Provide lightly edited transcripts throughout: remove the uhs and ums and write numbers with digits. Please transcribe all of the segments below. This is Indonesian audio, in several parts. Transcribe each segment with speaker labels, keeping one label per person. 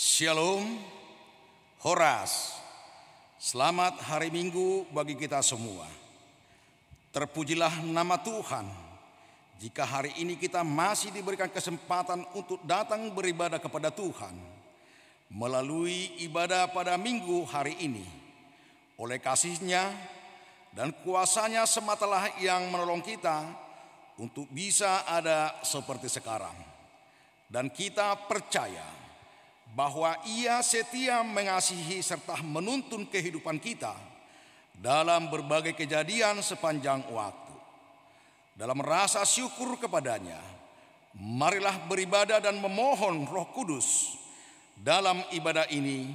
Speaker 1: Shalom, Horas. Selamat hari Minggu bagi kita semua. Terpujilah nama Tuhan. Jika hari ini kita masih diberikan kesempatan untuk datang beribadah kepada Tuhan melalui ibadah pada minggu hari ini. Oleh kasih-Nya dan kuasa-Nya sematalah yang menolong kita untuk bisa ada seperti sekarang. Dan kita percaya bahwa Ia setia mengasihi serta menuntun kehidupan kita dalam berbagai kejadian sepanjang waktu. Dalam rasa syukur kepada-Nya, marilah beribadah dan memohon Roh Kudus. Dalam ibadah ini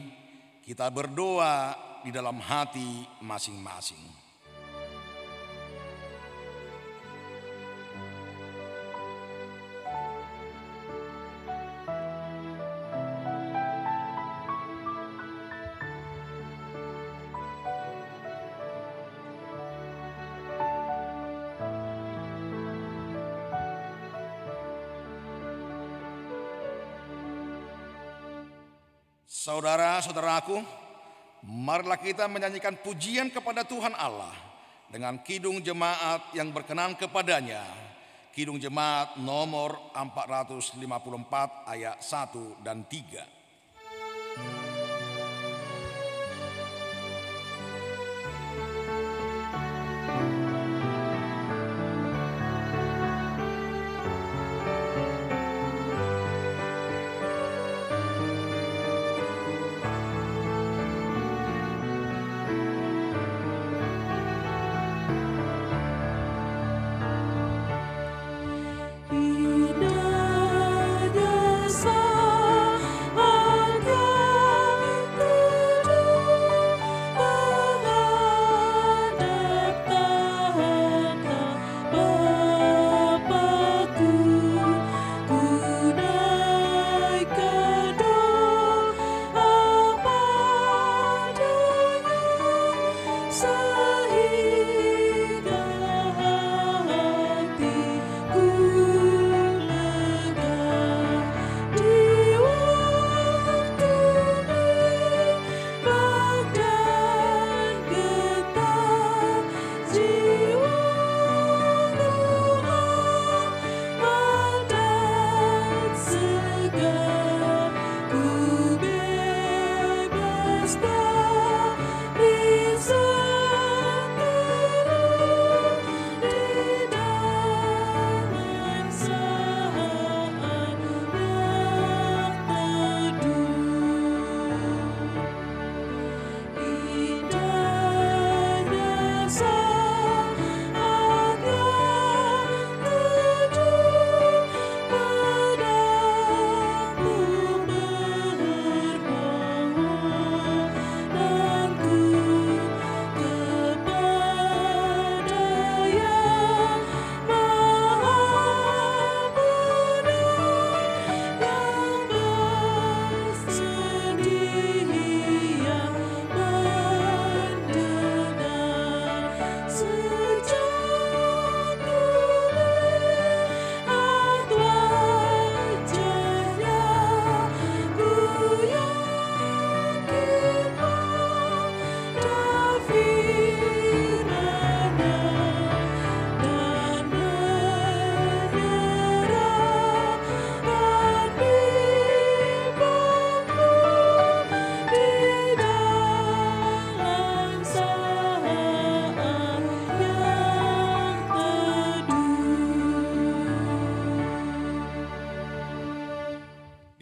Speaker 1: kita berdoa di dalam hati masing-masing. Saudara-saudaraku, marilah kita menyanyikan pujian kepada Tuhan Allah dengan kidung jemaat yang berkenan kepada-Nya. Kidung jemaat nomor 454 ayat 1 dan 3.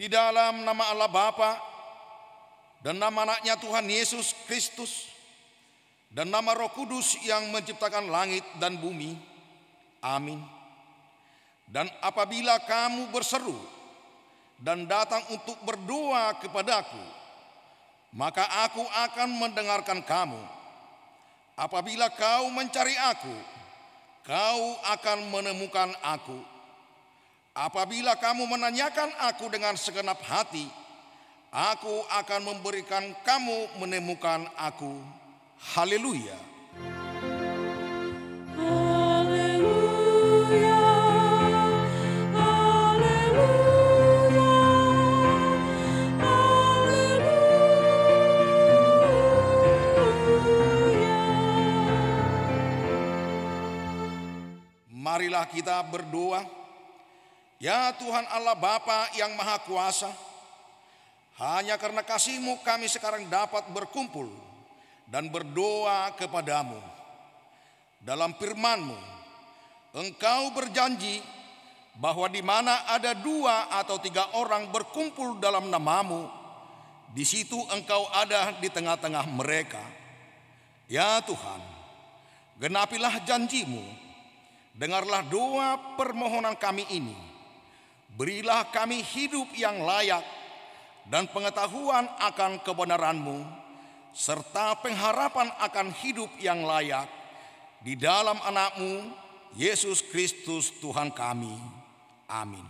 Speaker 1: Di dalam nama Allah Bapa dan nama anaknya Tuhan Yesus Kristus dan nama Roh Kudus yang menciptakan langit dan bumi. Amin. Dan apabila kamu berseru dan datang untuk berdoa kepadaku, maka aku akan mendengarkan kamu. Apabila kau mencari aku, kau akan menemukan aku. Apabila kamu menanyakan aku dengan segenap hati, aku akan memberikan kamu menemukan aku. Haleluya.
Speaker 2: Haleluya. Haleluya.
Speaker 1: marilah kita berdoa. Ya Tuhan Allah Bapa yang Maha Kuasa, hanya karena kasih-Mu kami sekarang dapat berkumpul dan berdoa kepadamu. Dalam firman-Mu, Engkau berjanji bahwa di mana ada 2 atau 3 orang berkumpul dalam nama-Mu, di situ Engkau ada di tengah-tengah mereka. Ya Tuhan, genapilah janji-Mu, dengarlah doa permohonan kami ini. Berilah kami hidup yang layak dan pengetahuan akan kebenaran-Mu, serta pengharapan akan hidup yang layak di dalam anak-Mu, Yesus Kristus Tuhan kami. Amin.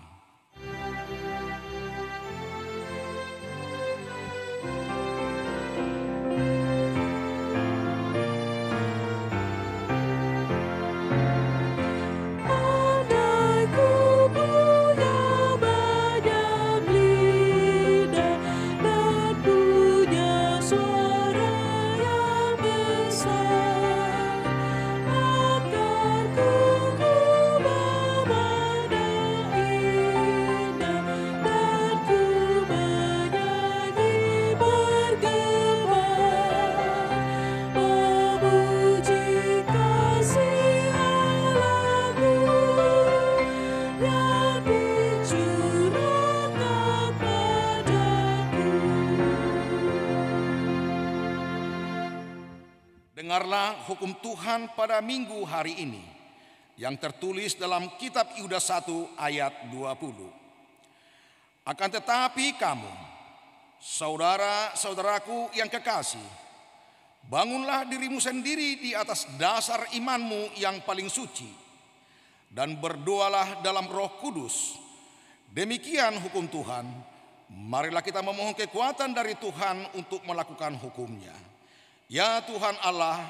Speaker 1: Dengarlah hukum Tuhan pada minggu hari ini yang tertulis dalam kitab Yudas 1 ayat 20. Akan tetapi kamu, saudara-saudaraku yang kekasih, bangunlah dirimu sendiri di atas dasar imanmu yang paling suci, dan berdoalah dalam Roh Kudus. Demikian hukum Tuhan. Marilah kita memohon kekuatan dari Tuhan untuk melakukan hukumnya. Ya Tuhan Allah,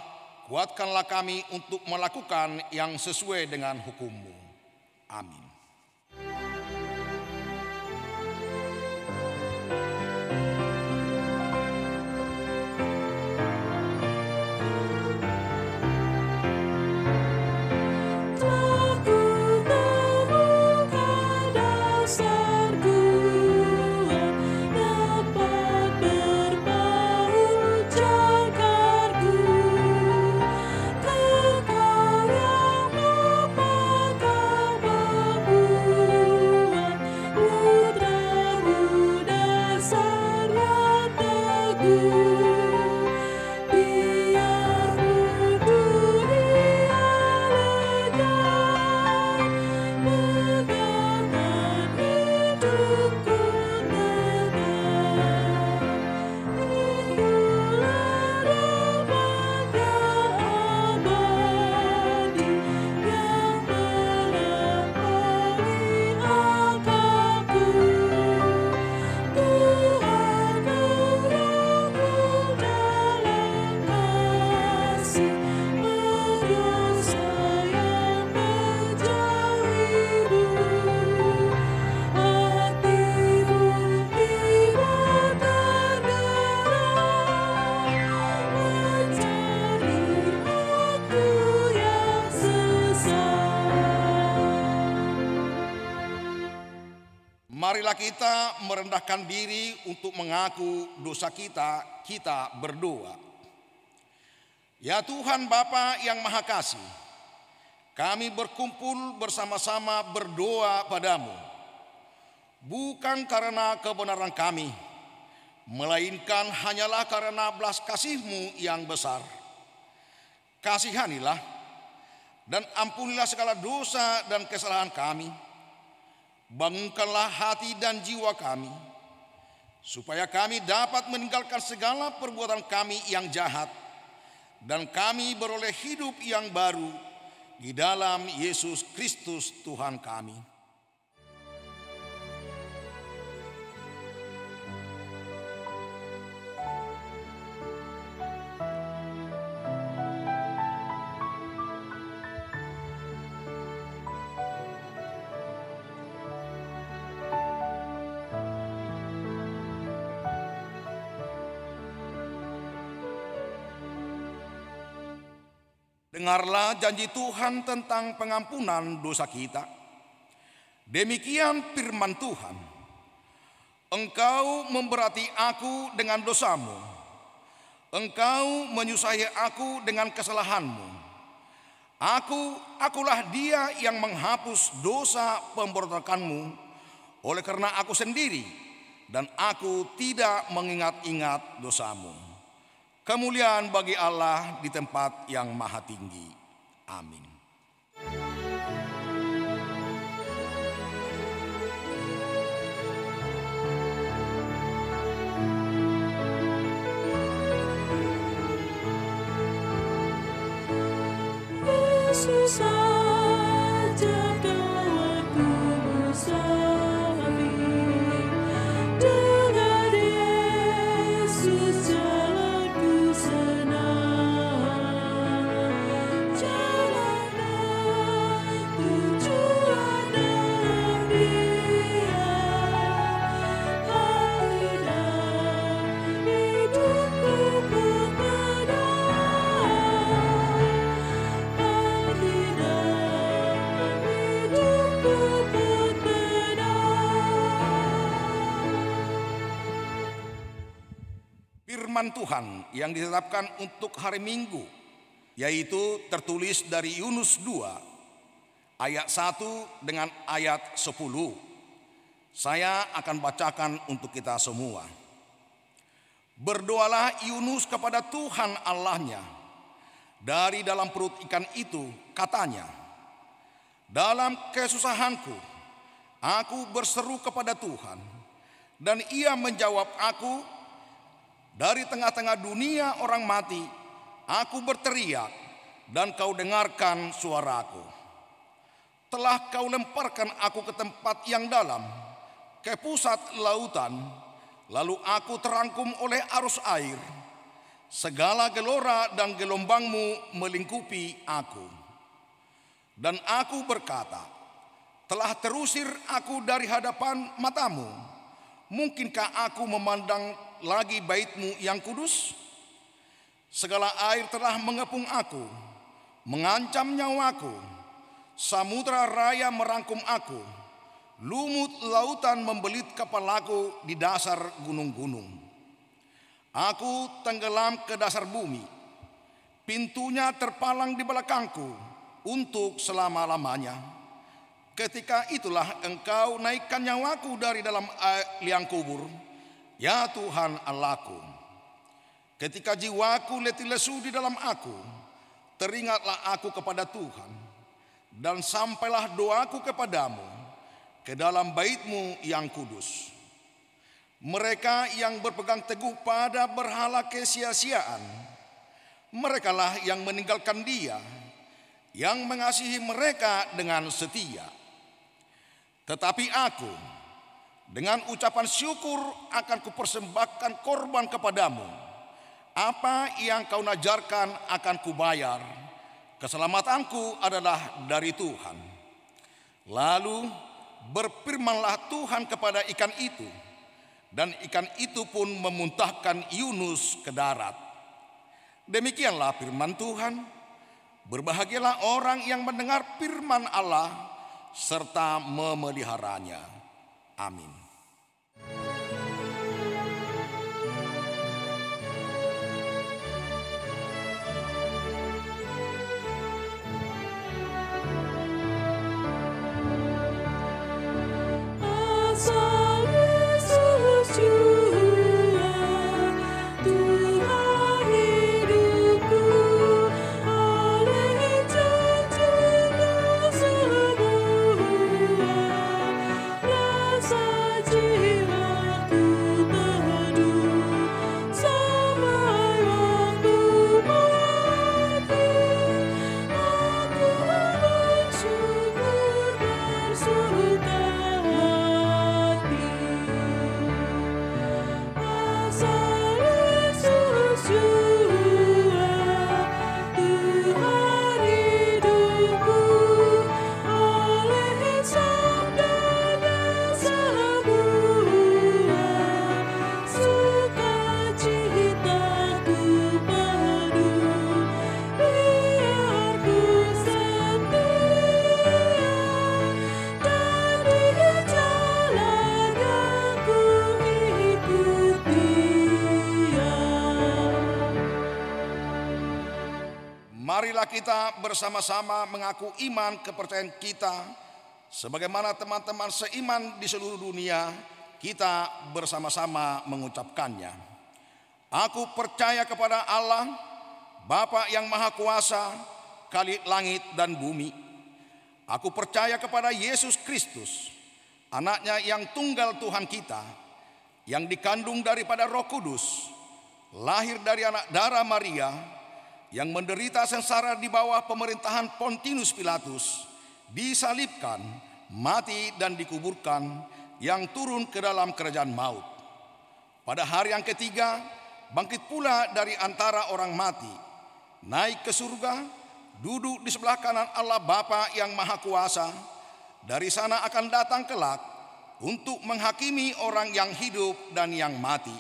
Speaker 1: kuatkanlah kami untuk melakukan yang sesuai dengan hukum-Mu. Amin. Marilah kita merendahkan diri untuk mengaku dosa kita berdoa. Ya Tuhan Bapa yang Maha Kasih, kami berkumpul bersama-sama berdoa padamu, bukan karena kebenaran kami, melainkan hanyalah karena belas kasih-Mu yang besar. Kasihanilah dan ampunilah segala dosa dan kesalahan kami. Bangunkanlah hati dan jiwa kami, supaya kami dapat meninggalkan segala perbuatan kami yang jahat, dan kami beroleh hidup yang baru di dalam Yesus Kristus Tuhan kami. Dengarlah janji Tuhan tentang pengampunan dosa kita. Demikian firman Tuhan, Engkau memberati aku dengan dosamu, Engkau menyusahi aku dengan kesalahanmu. Akulah dia yang menghapus dosa pemberontakanmu, oleh karena aku sendiri, dan aku tidak mengingat-ingat dosamu. Kemuliaan bagi Allah di tempat yang maha tinggi. Amin.
Speaker 2: Yesus ajarkan aku bersama-sama. Dengan Yesus jalanku senang. Jalanan tujuan dalam Dia. Hari dan hidupku
Speaker 1: Firman Tuhan yang ditetapkan untuk hari Minggu, yaitu tertulis dari Yunus 2 ayat 1 dengan ayat 10. Saya akan bacakan untuk kita semua. Berdoalah Yunus kepada Tuhan Allahnya. Dari dalam perut ikan itu katanya, dalam kesusahanku aku berseru kepada Tuhan, dan Ia menjawab aku. Dari tengah-tengah dunia orang mati, aku berteriak, dan Kau dengarkan suaraku. Telah Kau lemparkan aku ke tempat yang dalam, ke pusat lautan, lalu aku terangkum oleh arus air. Segala gelora dan gelombangmu melingkupi aku. Dan aku berkata, telah terusir aku dari hadapan matamu. Mungkinkah aku memandang lagi bait-Mu yang kudus? Segala air telah mengepung aku, mengancam nyawaku. Samudra raya merangkum aku. Lumut lautan membelit kepalaku di dasar gunung-gunung. Aku tenggelam ke dasar bumi. Pintunya terpalang di belakangku untuk selama-lamanya. Ketika itulah Engkau naikkan nyawaku dari dalam liang kubur, ya Tuhan Allahku. Ketika jiwaku letih lesu di dalam aku, teringatlah aku kepada Tuhan, dan sampailah doaku kepadamu ke dalam bait-Mu yang kudus. Mereka yang berpegang teguh pada berhala kesia-siaan, merekalah yang meninggalkan Dia, yang mengasihi mereka dengan setia. Tetapi aku, dengan ucapan syukur akan kupersembahkan korban kepadamu. Apa yang Kau najarkan akan kubayar. Keselamatanku adalah dari Tuhan. Lalu berfirmanlah Tuhan kepada ikan itu, dan ikan itu pun memuntahkan Yunus ke darat. Demikianlah firman Tuhan. Berbahagialah orang yang mendengar firman Allah serta memeliharanya. Amin.
Speaker 2: asal Yesus jua, Tuhan hidupku, oleh janji-Nya semua, rasa jiwa
Speaker 1: kita bersama-sama mengaku iman kepercayaan kita, sebagaimana teman-teman seiman di seluruh dunia, kita bersama-sama mengucapkannya. Aku percaya kepada Allah, Bapa yang Maha Kuasa, Khalik langit dan bumi. Aku percaya kepada Yesus Kristus, anaknya yang tunggal Tuhan kita, yang dikandung daripada Roh Kudus, lahir dari anak darah Maria, yang menderita sengsara di bawah pemerintahan Pontius Pilatus, disalibkan, mati dan dikuburkan, yang turun ke dalam kerajaan maut. Pada hari yang ketiga, bangkit pula dari antara orang mati, naik ke surga, duduk di sebelah kanan Allah Bapa yang Maha Kuasa. Dari sana akan datang kelak untuk menghakimi orang yang hidup dan yang mati.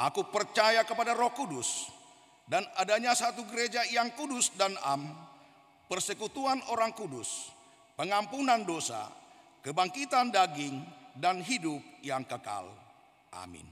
Speaker 1: Aku percaya kepada Roh Kudus dan adanya satu gereja yang kudus dan persekutuan orang kudus, pengampunan dosa, kebangkitan daging, dan hidup yang kekal. Amin.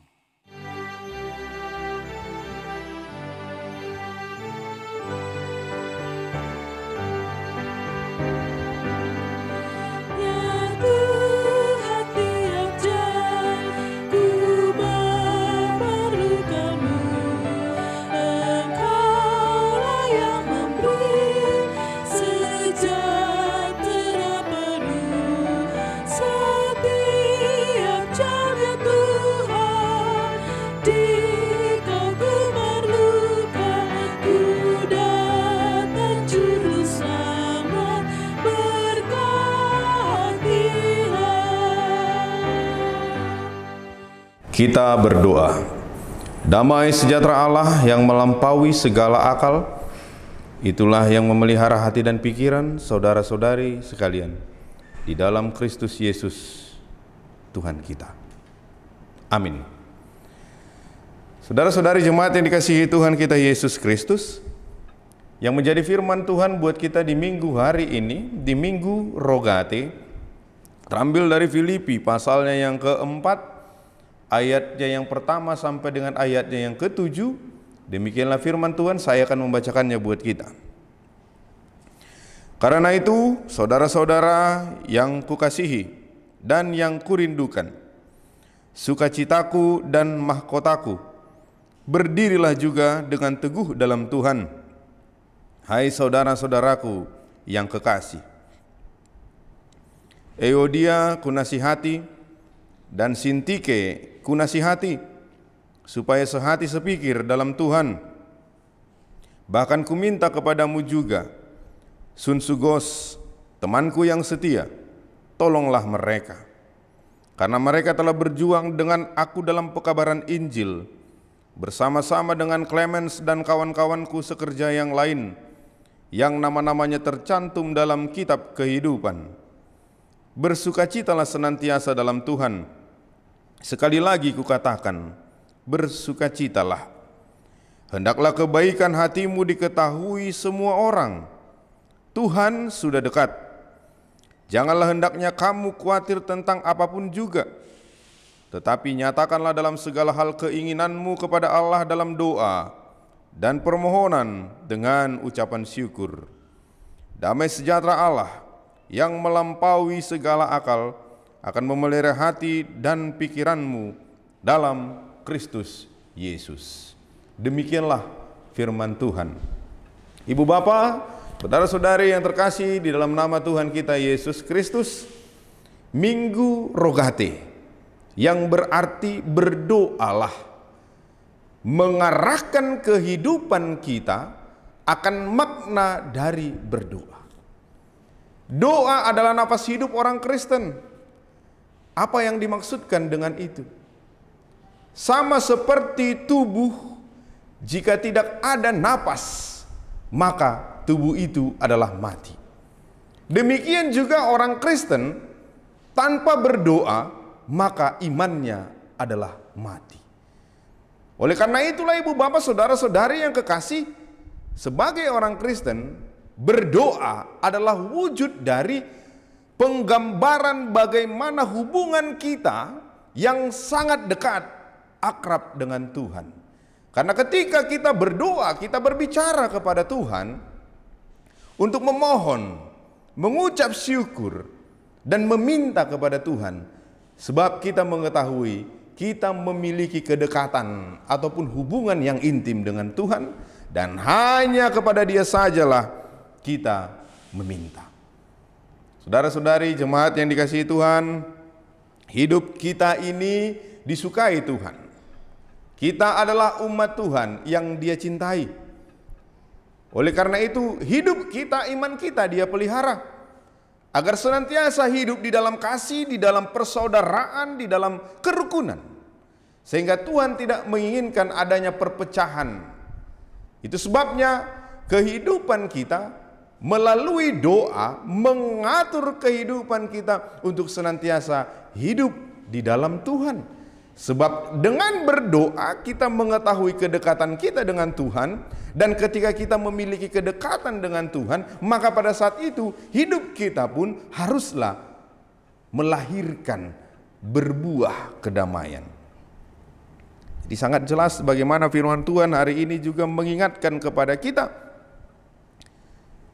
Speaker 3: Kita berdoa. Damai sejahtera Allah yang melampaui segala akal, itulah yang memelihara hati dan pikiran saudara-saudari sekalian di dalam Kristus Yesus Tuhan kita. Amin. Saudara-saudari jemaat yang dikasihi Tuhan kita Yesus Kristus, yang menjadi firman Tuhan buat kita di minggu hari ini, di minggu Rogate, terambil dari Filipi pasalnya yang keempat, ayatnya yang pertama sampai dengan ayatnya yang ketujuh. Demikianlah firman Tuhan, saya akan membacakannya buat kita. Karena itu, saudara-saudara yang kukasihi dan yang kurindukan, sukacitaku dan mahkotaku, berdirilah juga dengan teguh dalam Tuhan. Hai saudara-saudaraku yang kekasih, Euodia kunasihati dan Sintike kunasihati, supaya sehati sepikir dalam Tuhan. Bahkan kuminta kepadamu juga, Sunsugos, temanku yang setia, tolonglah mereka, karena mereka telah berjuang dengan aku dalam pekabaran Injil, bersama-sama dengan Clemens dan kawan-kawanku sekerja yang lain, yang nama-namanya tercantum dalam kitab kehidupan. Bersukacitalah senantiasa dalam Tuhan. Sekali lagi kukatakan, bersukacitalah. Hendaklah kebaikan hatimu diketahui semua orang. Tuhan sudah dekat. Janganlah hendaknya kamu khawatir tentang apapun juga, tetapi nyatakanlah dalam segala hal keinginanmu kepada Allah dalam doa dan permohonan dengan ucapan syukur. Damai sejahtera Allah yang melampaui segala akal akan memelihara hati dan pikiranmu dalam Kristus Yesus. Demikianlah firman Tuhan. Ibu bapa, saudara-saudari yang terkasih di dalam nama Tuhan kita Yesus Kristus, Minggu Rogate, yang berarti berdoalah, mengarahkan kehidupan kita akan makna dari berdoa. Doa adalah napas hidup orang Kristen. Apa yang dimaksudkan dengan itu? Sama seperti tubuh, jika tidak ada napas, maka tubuh itu adalah mati. Demikian juga orang Kristen, tanpa berdoa, maka imannya adalah mati. Oleh karena itulah ibu bapak saudara-saudari yang kekasih, sebagai orang Kristen, berdoa adalah wujud dari penggambaran bagaimana hubungan kita yang sangat dekat, akrab dengan Tuhan. Karena ketika kita berdoa, kita berbicara kepada Tuhan, untuk memohon, mengucap syukur, dan meminta kepada Tuhan. Sebab kita mengetahui kita memiliki kedekatan ataupun hubungan yang intim dengan Tuhan, dan hanya kepada Dia sajalah kita meminta. Saudara-saudari jemaat yang dikasihi Tuhan, hidup kita ini disukai Tuhan. Kita adalah umat Tuhan yang Dia cintai. Oleh karena itu, hidup kita, iman kita Dia pelihara, agar senantiasa hidup di dalam kasih, di dalam persaudaraan, di dalam kerukunan. Sehingga Tuhan tidak menginginkan adanya perpecahan. Itu sebabnya kehidupan kita melalui doa mengatur kehidupan kita untuk senantiasa hidup di dalam Tuhan. Sebab dengan berdoa kita mengetahui kedekatan kita dengan Tuhan, dan ketika kita memiliki kedekatan dengan Tuhan, maka pada saat itu hidup kita pun haruslah melahirkan berbuah kedamaian. Jadi sangat jelas bagaimana firman Tuhan hari ini juga mengingatkan kepada kita,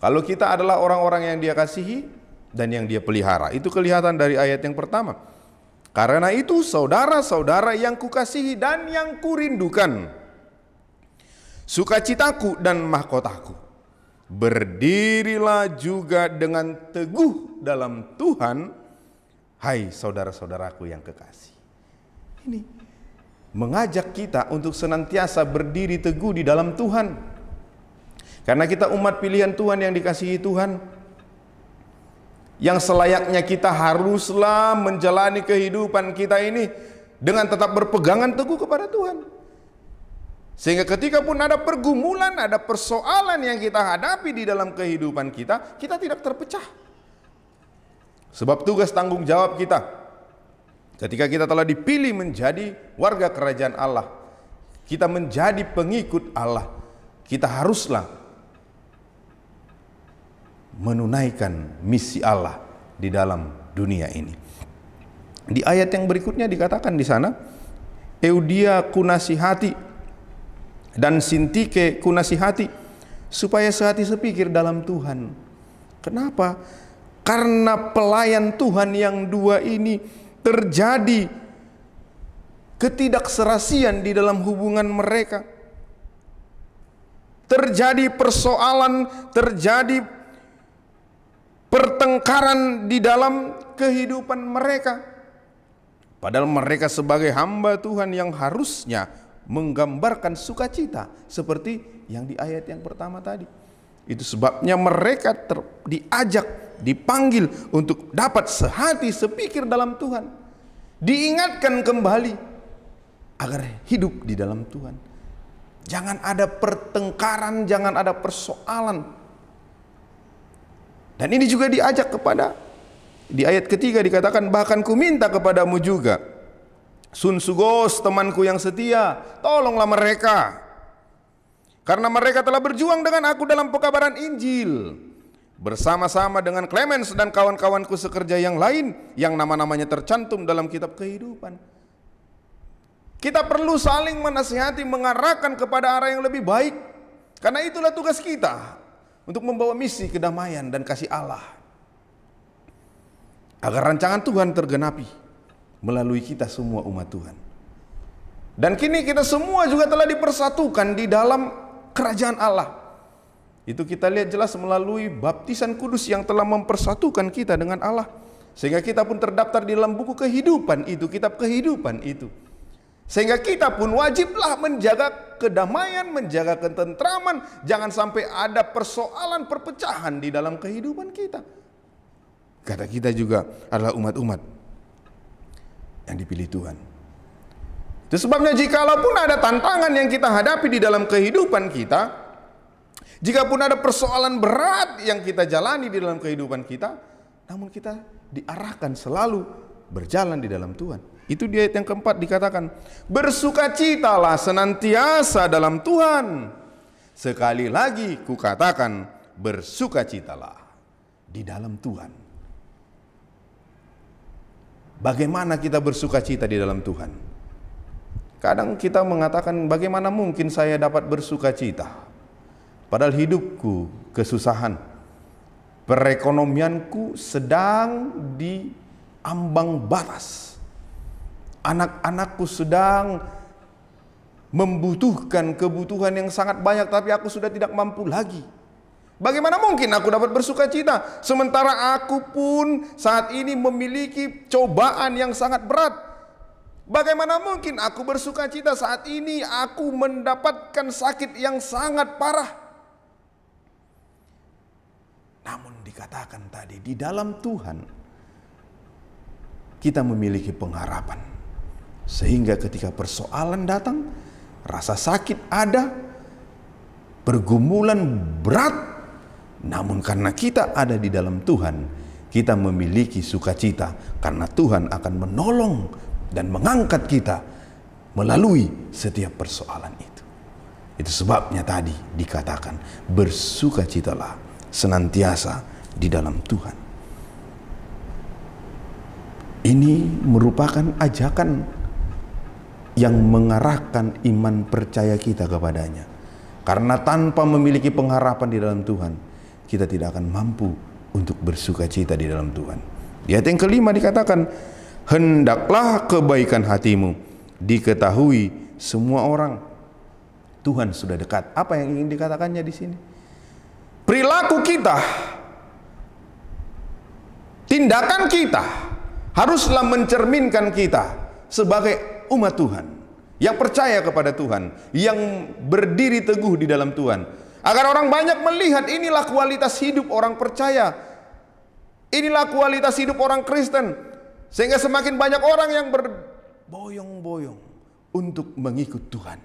Speaker 3: kalau kita adalah orang-orang yang Dia kasihi dan yang Dia pelihara. Itu kelihatan dari ayat yang pertama. Karena itu saudara-saudara yang kukasihi dan yang kurindukan, sukacitaku dan mahkotaku, berdirilah juga dengan teguh dalam Tuhan, hai saudara-saudaraku yang kekasih. Ini mengajak kita untuk senantiasa berdiri teguh di dalam Tuhan. Karena kita umat pilihan Tuhan yang dikasihi Tuhan, yang selayaknya kita haruslah menjalani kehidupan kita ini dengan tetap berpegangan teguh kepada Tuhan. Sehingga ketika pun ada pergumulan, ada persoalan yang kita hadapi di dalam kehidupan kita, kita tidak terpecah. Sebab tugas tanggung jawab kita, ketika kita telah dipilih menjadi warga kerajaan Allah, kita menjadi pengikut Allah, kita haruslah menunaikan misi Allah di dalam dunia ini. Di ayat yang berikutnya dikatakan di sana, Eudia kunasihati dan Sintike kunasihati, supaya sehati sepikir dalam Tuhan. Kenapa? Karena pelayan Tuhan yang dua ini terjadi ketidakserasian di dalam hubungan mereka. Terjadi persoalan, terjadi pertengkaran di dalam kehidupan mereka. Padahal mereka sebagai hamba Tuhan yang harusnya menggambarkan sukacita seperti yang di ayat yang pertama tadi. Itu sebabnya mereka diajak, dipanggil untuk dapat sehati sepikir dalam Tuhan. Diingatkan kembali agar hidup di dalam Tuhan. Jangan ada pertengkaran, jangan ada persoalan. Dan ini juga diajak kepada, di ayat ketiga dikatakan, bahkan ku minta kepadamu juga, Sun Sugos temanku yang setia, tolonglah mereka, karena mereka telah berjuang dengan aku dalam pekabaran Injil, bersama-sama dengan Clemens dan kawan-kawanku sekerja yang lain, yang nama-namanya tercantum dalam kitab kehidupan. Kita perlu saling menasihati, mengarahkan kepada arah yang lebih baik, karena itulah tugas kita, untuk membawa misi kedamaian dan kasih Allah, agar rancangan Tuhan tergenapi melalui kita semua umat Tuhan. Dan kini kita semua juga telah dipersatukan di dalam kerajaan Allah. Itu kita lihat jelas melalui baptisan kudus yang telah mempersatukan kita dengan Allah, sehingga kita pun terdaftar di dalam buku kehidupan itu, kitab kehidupan itu. Sehingga kita pun wajiblah menjaga kedamaian, menjaga ketentraman, jangan sampai ada persoalan perpecahan di dalam kehidupan kita. Karena kita juga adalah umat-umat yang dipilih Tuhan. Itu sebabnya jikalaupun ada tantangan yang kita hadapi di dalam kehidupan kita, jikapun ada persoalan berat yang kita jalani di dalam kehidupan kita, namun kita diarahkan selalu berjalan di dalam Tuhan. Itu di ayat yang keempat dikatakan, bersukacitalah senantiasa dalam Tuhan. Sekali lagi kukatakan, bersukacitalah di dalam Tuhan. Bagaimana kita bersukacita di dalam Tuhan? Kadang kita mengatakan, bagaimana mungkin saya dapat bersukacita? Padahal hidupku kesusahan, Perekonomianku sedang di ambang batas. Anak-anakku sedang membutuhkan kebutuhan yang sangat banyak, tapi aku sudah tidak mampu lagi. Bagaimana mungkin aku dapat bersuka cita sementara aku pun saat ini memiliki cobaan yang sangat berat? Bagaimana mungkin aku bersuka cita saat ini aku mendapatkan sakit yang sangat parah? Namun dikatakan tadi, di dalam Tuhan kita memiliki pengharapan, sehingga ketika persoalan datang, rasa sakit ada, pergumulan berat, namun karena kita ada di dalam Tuhan, kita memiliki sukacita karena Tuhan akan menolong dan mengangkat kita melalui setiap persoalan itu. Itu sebabnya tadi dikatakan, bersukacitalah senantiasa di dalam Tuhan. Ini merupakan ajakan yang mengarahkan iman percaya kita kepadanya. Karena tanpa memiliki pengharapan di dalam Tuhan, kita tidak akan mampu untuk bersukacita di dalam Tuhan. Di ayat yang kelima dikatakan, hendaklah kebaikan hatimu diketahui semua orang. Tuhan sudah dekat. Apa yang ingin dikatakannya di sini? Perilaku kita, tindakan kita haruslah mencerminkan kita sebagai umat Tuhan yang percaya kepada Tuhan, yang berdiri teguh di dalam Tuhan, agar orang banyak melihat inilah kualitas hidup orang percaya, inilah kualitas hidup orang Kristen. Sehingga semakin banyak orang yang berboyong-boyong untuk mengikut Tuhan.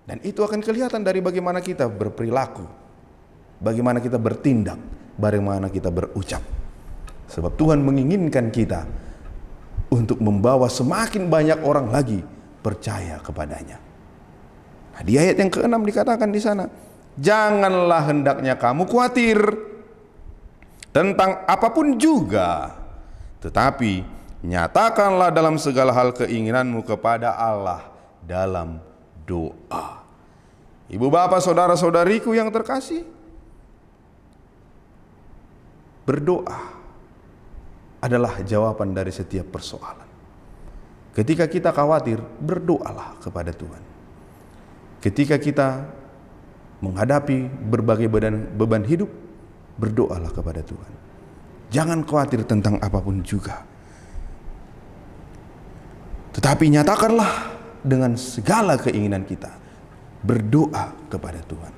Speaker 3: Dan itu akan kelihatan dari bagaimana kita berperilaku, bagaimana kita bertindak, bagaimana kita berucap. Sebab Tuhan menginginkan kita untuk membawa semakin banyak orang lagi percaya kepadanya. Nah, di ayat yang ke-6 dikatakan di sana, janganlah hendaknya kamu khawatir tentang apapun juga, tetapi nyatakanlah dalam segala hal keinginanmu kepada Allah dalam doa. Ibu bapak saudara-saudariku yang terkasih, berdoa adalah jawaban dari setiap persoalan. Ketika kita khawatir, berdoalah kepada Tuhan. Ketika kita menghadapi berbagai beban hidup, berdoalah kepada Tuhan. Jangan khawatir tentang apapun juga, tetapi nyatakanlah dengan segala keinginan kita, berdoa kepada Tuhan.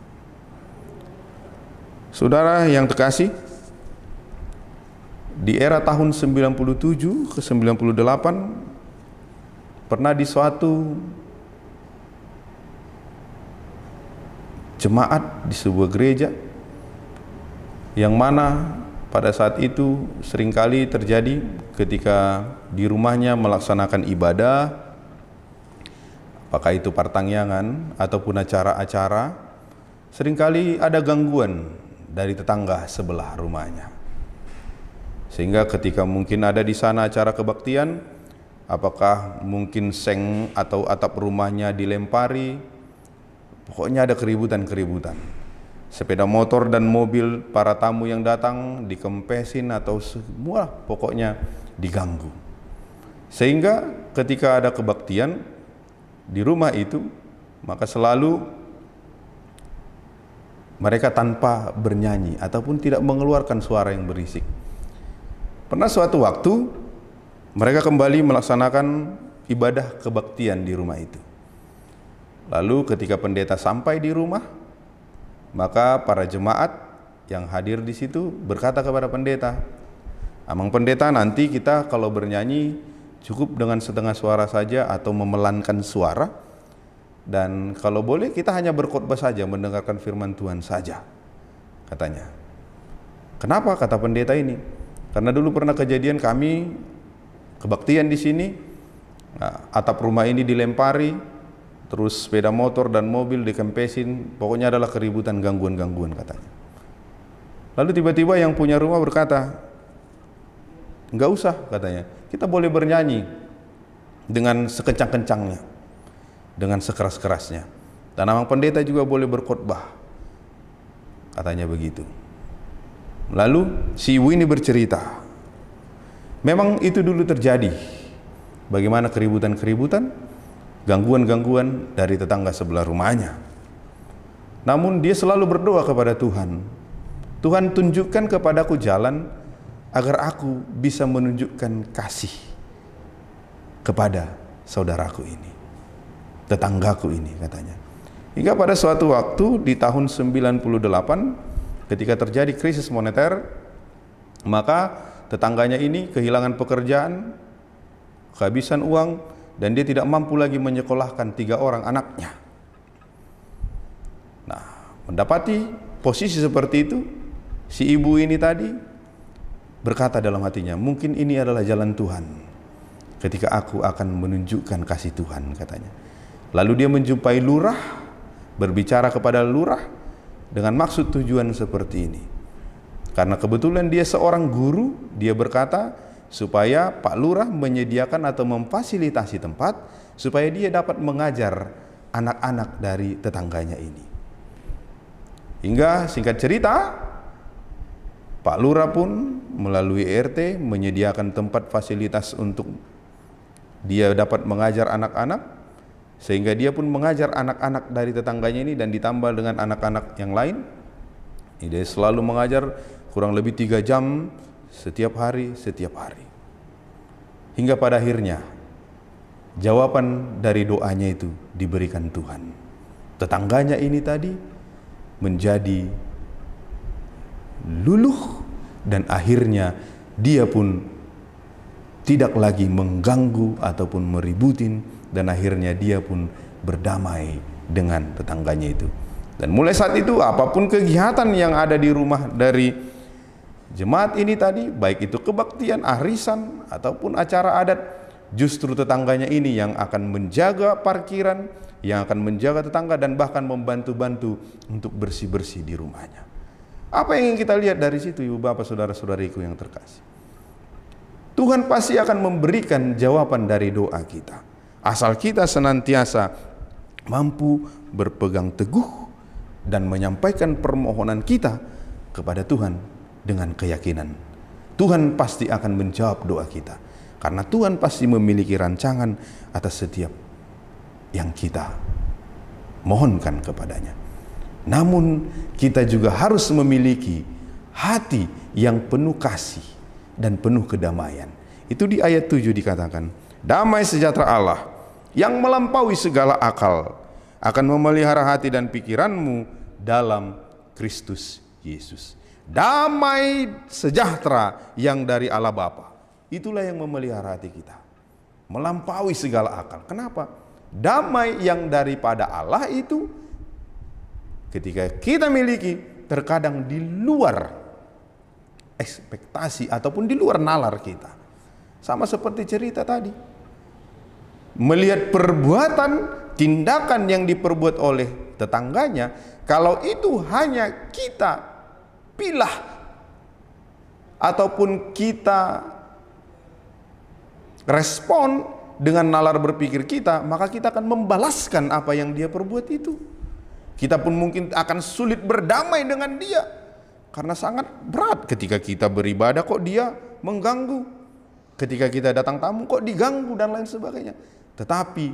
Speaker 3: Saudara yang terkasih, di era tahun 97 ke 98 pernah di suatu jemaat di sebuah gereja yang mana pada saat itu seringkali terjadi ketika di rumahnya melaksanakan ibadah, apakah itu partangyangan ataupun acara-acara, seringkali ada gangguan dari tetangga sebelah rumahnya. Sehingga ketika mungkin ada di sana acara kebaktian, apakah mungkin seng atau atap rumahnya dilempari, pokoknya ada keributan-keributan. Sepeda motor dan mobil para tamu yang datang dikempesin atau semua pokoknya diganggu. Sehingga ketika ada kebaktian di rumah itu, maka selalu mereka tanpa bernyanyi ataupun tidak mengeluarkan suara yang berisik. Pernah suatu waktu mereka kembali melaksanakan ibadah kebaktian di rumah itu. Lalu ketika pendeta sampai di rumah, maka para jemaat yang hadir di situ berkata kepada pendeta, "Amang pendeta, nanti kita kalau bernyanyi cukup dengan setengah suara saja atau memelankan suara, dan kalau boleh kita hanya berkhotbah saja, mendengarkan firman Tuhan saja," katanya. Kenapa? Kata pendeta ini, karena dulu pernah kejadian kami kebaktian di sini, atap rumah ini dilempari, terus sepeda motor dan mobil dikempesin, pokoknya adalah keributan, gangguan-gangguan katanya. Lalu tiba-tiba yang punya rumah berkata, "Enggak usah," katanya, "kita boleh bernyanyi dengan sekencang-kencangnya, dengan sekeras-kerasnya, dan amang pendeta juga boleh berkhotbah," katanya begitu. Lalu si ibu ini bercerita, memang itu dulu terjadi, bagaimana keributan-keributan, gangguan-gangguan dari tetangga sebelah rumahnya. Namun dia selalu berdoa kepada Tuhan, Tuhan tunjukkan kepadaku jalan agar aku bisa menunjukkan kasih kepada saudaraku ini, tetanggaku ini, katanya. Hingga pada suatu waktu di tahun 98 ketika terjadi krisis moneter, maka tetangganya ini kehilangan pekerjaan, kehabisan uang, dan dia tidak mampu lagi menyekolahkan 3 orang anaknya. Nah, mendapati posisi seperti itu, si ibu ini tadi berkata dalam hatinya, mungkin ini adalah jalan Tuhan ketika aku akan menunjukkan kasih Tuhan, katanya. Lalu dia menjumpai lurah, berbicara kepada lurah dengan maksud tujuan seperti ini. Karena kebetulan dia seorang guru, dia berkata supaya Pak Lurah menyediakan atau memfasilitasi tempat supaya dia dapat mengajar anak-anak dari tetangganya ini. Hingga singkat cerita, Pak Lurah pun melalui RT menyediakan tempat fasilitas untuk dia dapat mengajar anak-anak, sehingga dia pun mengajar anak-anak dari tetangganya ini dan ditambah dengan anak-anak yang lain. Dia selalu mengajar kurang lebih 3 jam setiap hari. Hingga pada akhirnya jawaban dari doanya itu diberikan Tuhan. Tetangganya ini tadi menjadi luluh dan akhirnya dia pun tidak lagi mengganggu ataupun meributin, dan akhirnya dia pun berdamai dengan tetangganya itu. Dan mulai saat itu apapun kegiatan yang ada di rumah dari jemaat ini tadi, baik itu kebaktian, arisan ataupun acara adat, justru tetangganya ini yang akan menjaga parkiran, yang akan menjaga tetangga dan bahkan membantu-bantu untuk bersih-bersih di rumahnya. Apa yang ingin kita lihat dari situ, ibu bapak saudara-saudariku yang terkasih? Tuhan pasti akan memberikan jawaban dari doa kita, asal kita senantiasa mampu berpegang teguh dan menyampaikan permohonan kita kepada Tuhan dengan keyakinan. Tuhan pasti akan menjawab doa kita, karena Tuhan pasti memiliki rancangan atas setiap yang kita mohonkan kepadanya. Namun kita juga harus memiliki hati yang penuh kasih dan penuh kedamaian. Itu di ayat 7 dikatakan, damai sejahtera Allah yang melampaui segala akal akan memelihara hati dan pikiranmu dalam Kristus Yesus. Damai sejahtera yang dari Allah Bapa, itulah yang memelihara hati kita, melampaui segala akal. Kenapa? Damai yang daripada Allah itu ketika kita miliki terkadang di luar ekspektasi ataupun di luar nalar kita. Sama seperti cerita tadi, melihat perbuatan, tindakan yang diperbuat oleh tetangganya, kalau itu hanya kita pilah ataupun kita respon dengan nalar berpikir kita, maka kita akan membalaskan apa yang dia perbuat itu. Kita pun mungkin akan sulit berdamai dengan dia, karena sangat berat ketika kita beribadah kok dia mengganggu, ketika kita datang tamu kok diganggu dan lain sebagainya. Tetapi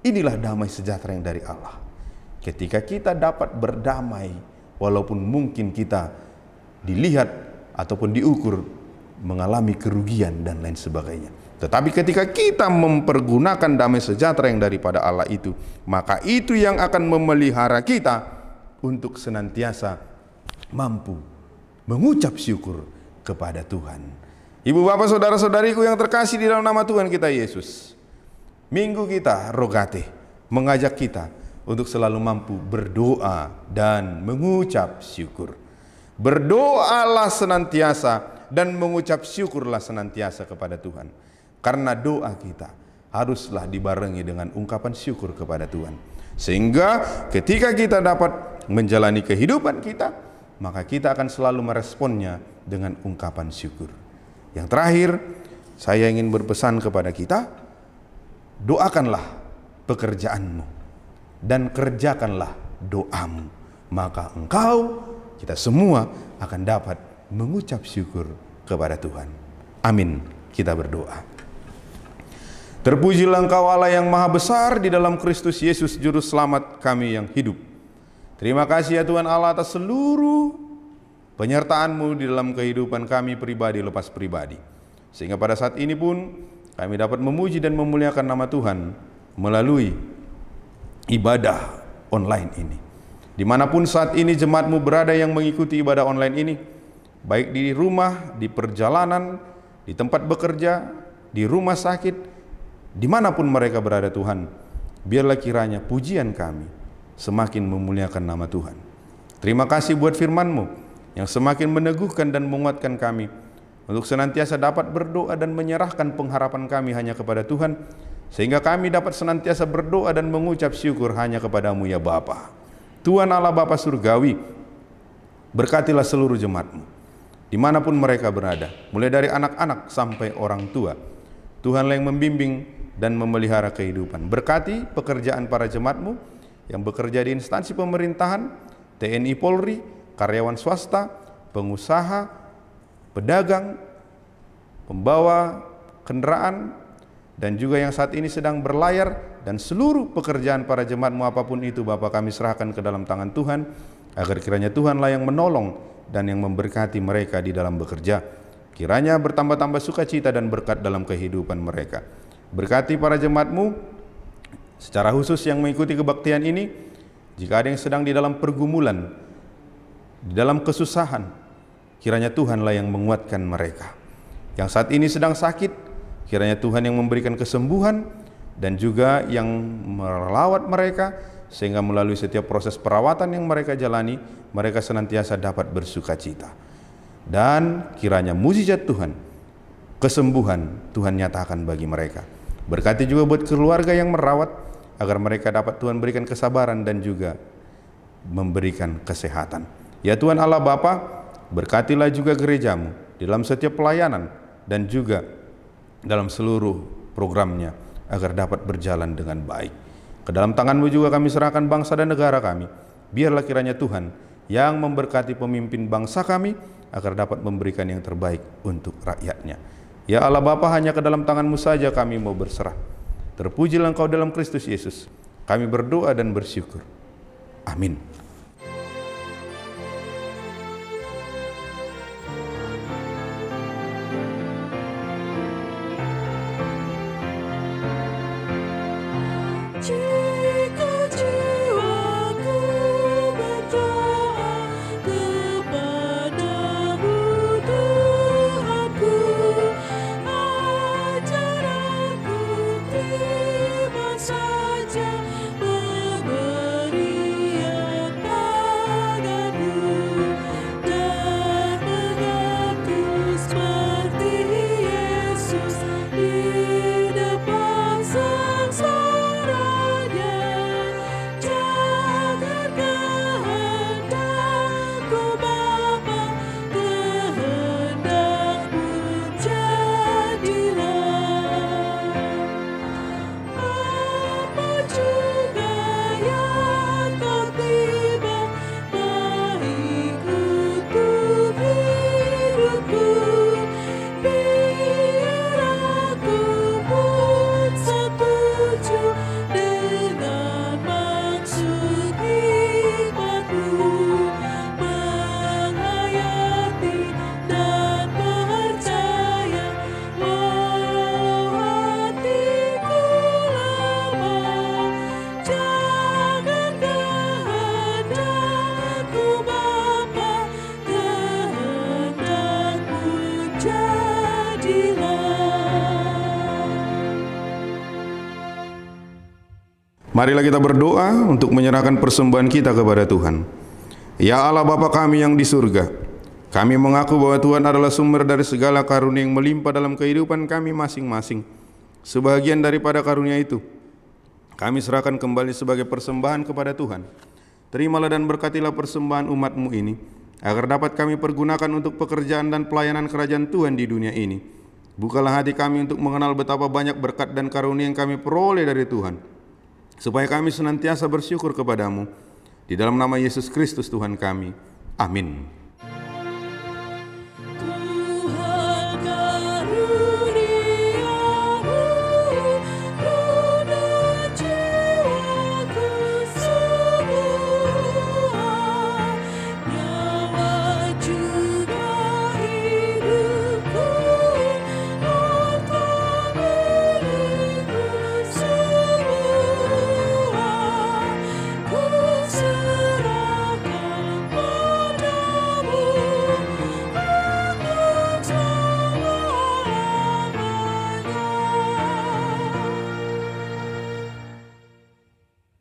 Speaker 3: inilah damai sejahtera yang dari Allah, ketika kita dapat berdamai walaupun mungkin kita dilihat ataupun diukur mengalami kerugian dan lain sebagainya. Tetapi ketika kita mempergunakan damai sejahtera yang daripada Allah itu, maka itu yang akan memelihara kita untuk senantiasa mampu mengucap syukur kepada Tuhan. Ibu bapak saudara-saudariku yang terkasih di dalam nama Tuhan kita Yesus, minggu kita Rogate mengajak kita untuk selalu mampu berdoa dan mengucap syukur. Berdoalah senantiasa dan mengucap syukurlah senantiasa kepada Tuhan. Karena doa kita haruslah dibarengi dengan ungkapan syukur kepada Tuhan. Sehingga ketika kita dapat menjalani kehidupan kita, maka kita akan selalu meresponnya dengan ungkapan syukur. Yang terakhir, saya ingin berpesan kepada kita, doakanlah pekerjaanmu dan kerjakanlah doamu, maka engkau, kita semua akan dapat mengucap syukur kepada Tuhan. Amin. Kita berdoa. Terpujilah Engkau Allah yang maha besar, di dalam Kristus Yesus Juru Selamat kami yang hidup. Terima kasih ya Tuhan Allah atas seluruh penyertaan-Mu di dalam kehidupan kami pribadi lepas pribadi. Sehingga pada saat ini pun kami dapat memuji dan memuliakan nama Tuhan melalui ibadah online ini. Dimanapun saat ini jemaat-Mu berada yang mengikuti ibadah online ini, baik di rumah, di perjalanan, di tempat bekerja, di rumah sakit, dimanapun mereka berada Tuhan, biarlah kiranya pujian kami semakin memuliakan nama Tuhan. Terima kasih buat firman-Mu yang semakin meneguhkan dan menguatkan kami untuk senantiasa dapat berdoa dan menyerahkan pengharapan kami hanya kepada Tuhan, sehingga kami dapat senantiasa berdoa dan mengucap syukur hanya kepada-Mu ya Bapa. Tuhan Allah Bapa Surgawi, berkatilah seluruh jemaat-Mu dimanapun mereka berada, mulai dari anak-anak sampai orang tua. Tuhanlah yang membimbing dan memelihara kehidupan. Berkati pekerjaan para jemaat-Mu yang bekerja di instansi pemerintahan, TNI Polri, karyawan swasta, pengusaha, pedagang, pembawa kendaraan, dan juga yang saat ini sedang berlayar, dan seluruh pekerjaan para jemaat-Mu apapun itu Bapa, kami serahkan ke dalam tangan Tuhan, agar kiranya Tuhanlah yang menolong dan yang memberkati mereka di dalam bekerja. Kiranya bertambah-tambah sukacita dan berkat dalam kehidupan mereka. Berkati para jemaat-Mu secara khusus yang mengikuti kebaktian ini. Jika ada yang sedang di dalam pergumulan, di dalam kesusahan, kiranya Tuhanlah yang menguatkan mereka. Yang saat ini sedang sakit, kiranya Tuhan yang memberikan kesembuhan, dan juga yang merawat mereka, sehingga melalui setiap proses perawatan yang mereka jalani, mereka senantiasa dapat bersukacita. Dan kiranya mukjizat Tuhan, kesembuhan Tuhan nyatakan bagi mereka. Berkati juga buat keluarga yang merawat, agar mereka dapat Tuhan berikan kesabaran dan juga memberikan kesehatan. Ya Tuhan Allah Bapa, berkatilah juga gereja-Mu dalam setiap pelayanan dan juga dalam seluruh programnya, agar dapat berjalan dengan baik. Ke dalam tangan-Mu juga kami serahkan bangsa dan negara kami. Biarlah kiranya Tuhan yang memberkati pemimpin bangsa kami, agar dapat memberikan yang terbaik untuk rakyatnya. Ya Allah Bapa, hanya ke dalam tangan-Mu saja kami mau berserah. Terpujilah Engkau dalam Kristus Yesus. Kami berdoa dan bersyukur. Amin.
Speaker 2: Jika jiwaku berdoa kepadamu Tuhanku, ajar aku terima saja pemberian padamu, dan mengaku seperti Yesus di depan sengsaranya. Jangan kehendakku Bapa, kehendak-Mu jadilah. Apa juga yang Kau tiba baik untuk hidupku, biar aku pun setuju dengan maksud hikmat-Mu, menghayati dan percaya. Walau hatiku lemah, jangan kehendakku Bapa, kehendak-Mu jadilah.
Speaker 3: Marilah kita berdoa untuk menyerahkan persembahan kita kepada Tuhan. Ya Allah Bapa kami yang di surga, kami mengaku bahwa Tuhan adalah sumber dari segala karunia yang melimpah dalam kehidupan kami masing-masing. Sebagian daripada karunia itu kami serahkan kembali sebagai persembahan kepada Tuhan. Terimalah dan berkatilah persembahan umat-Mu ini, agar dapat kami pergunakan untuk pekerjaan dan pelayanan kerajaan Tuhan di dunia ini. Bukalah hati kami untuk mengenal betapa banyak berkat dan karunia yang kami peroleh dari Tuhan, supaya kami senantiasa bersyukur kepada-Mu. Di dalam nama Yesus Kristus Tuhan kami. Amin.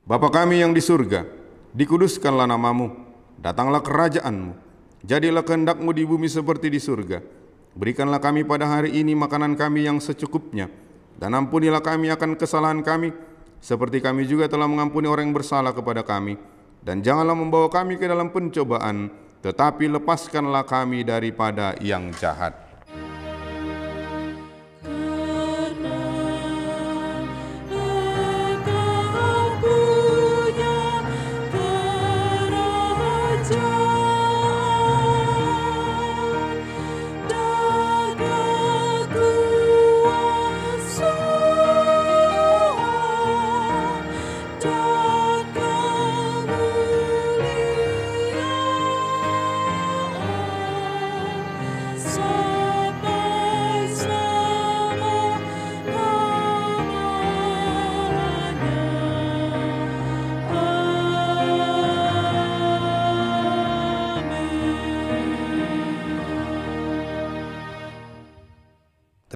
Speaker 3: Bapa kami yang di surga, dikuduskanlah namamu, datanglah kerajaanmu, jadilah kehendak-Mu di bumi seperti di surga. Berikanlah kami pada hari ini makanan kami yang secukupnya, dan ampunilah kami akan kesalahan kami, seperti kami juga telah mengampuni orang yang bersalah kepada kami. Dan janganlah membawa kami ke dalam pencobaan, tetapi lepaskanlah kami daripada yang jahat.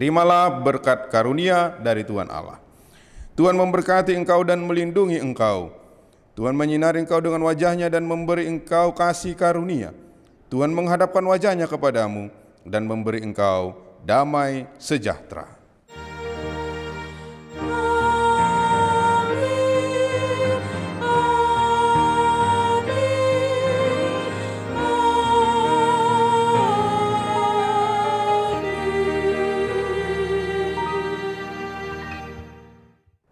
Speaker 3: Terimalah berkat karunia dari Tuhan Allah. Tuhan memberkati engkau dan melindungi engkau. Tuhan menyinari engkau dengan wajah-Nya dan memberi engkau kasih karunia. Tuhan menghadapkan wajah-Nya kepadamu dan memberi engkau damai sejahtera.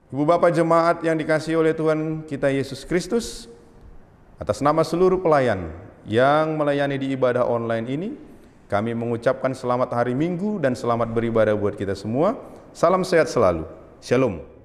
Speaker 3: Ibu Bapak jemaat yang dikasihi oleh Tuhan kita Yesus Kristus, atas nama seluruh pelayan yang melayani di ibadah online ini, kami mengucapkan selamat hari Minggu dan selamat beribadah buat kita semua. Salam sehat selalu. Shalom.